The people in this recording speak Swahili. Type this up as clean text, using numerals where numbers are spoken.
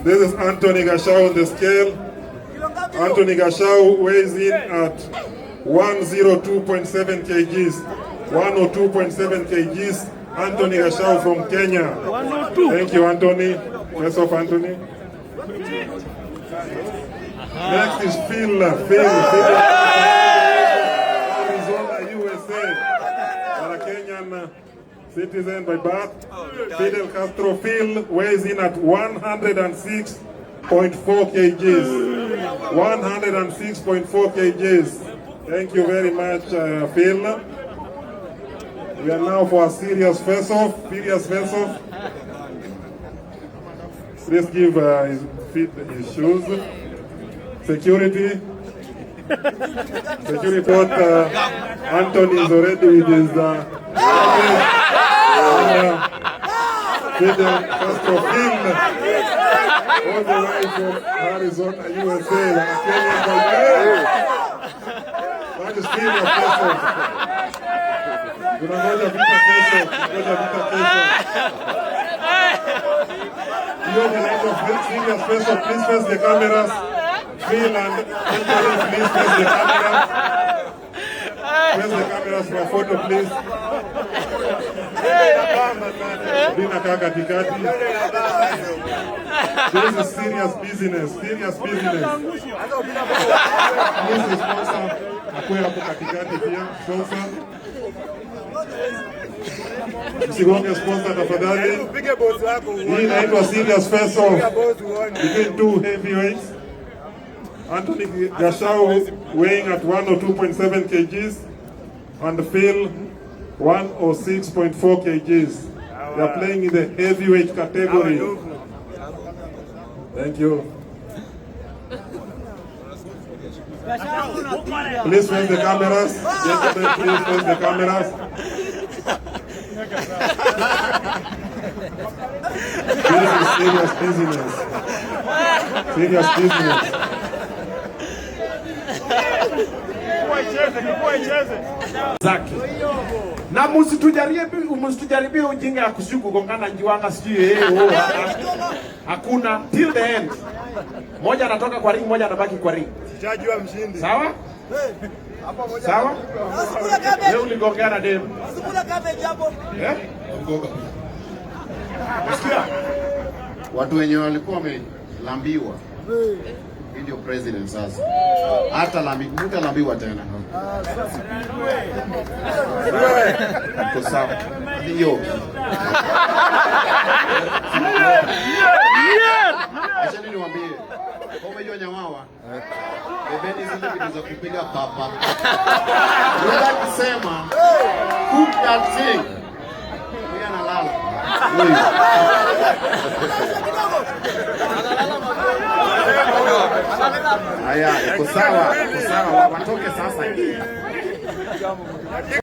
This is Anthony Gachau on the scale. Anthony Gachau weighs in at 102.7 kgs. 102.7 kgs. Anthony Gachau from Kenya. Thank you, Anthony. Press off, Anthony. Next is Phil. Arizona, USA. A Kenyan citizen by birth. Fidel Castro. Phil weighs in at 106.4 kgs. 106.4 kgs. Thank you very much, Phil. We are now for a serious face-off. Please give his feet, his shoes. Security. What Anthony is already with his Fidel Castro Phil, all the way from Arizona, USA. That is serious face-off. Tunangoja vita kesho. You know the night of serious face-off. Please face the cameras. Phil and Anthony, please face the cameras. Face the cameras for a photo, please. Bina kaa katikati. This is serious business. Please sponsor. Akuwe hapo katikati pia. Sponsor. Msigonge sponsor tafadhali. Hii inaitwa serious face-off between two heavyweights. Anthony Gachau weighing at 102.7 kgs and Phil 106.4 kgs. They are playing in the heavyweight category. Thank you. Please face the cameras. Gentlemen, please face the cameras. This is serious business. Zaki. Na msitujaribie ujinga ya kushuku kugongana njiwanga sijui hakuna till the end. Moja anatoka kwa ring, moja anabaki kwa ring. Sijajua mshindi. Sawa? Sawa? Leo uligongana dem. Usikula kabe jambo. Usikia? Watu wenye walikuwa wamelambiwa. Ndio president sasa. Hata lambiwa tena. Mko sawa. Ndio. Acha niwaambie. Kama unajua nyamawa. Bebeni zile vitu za kupiga papa. Unataka kusema cook that thing. Mimi analala. Haya, iko sawa, watoke sasa.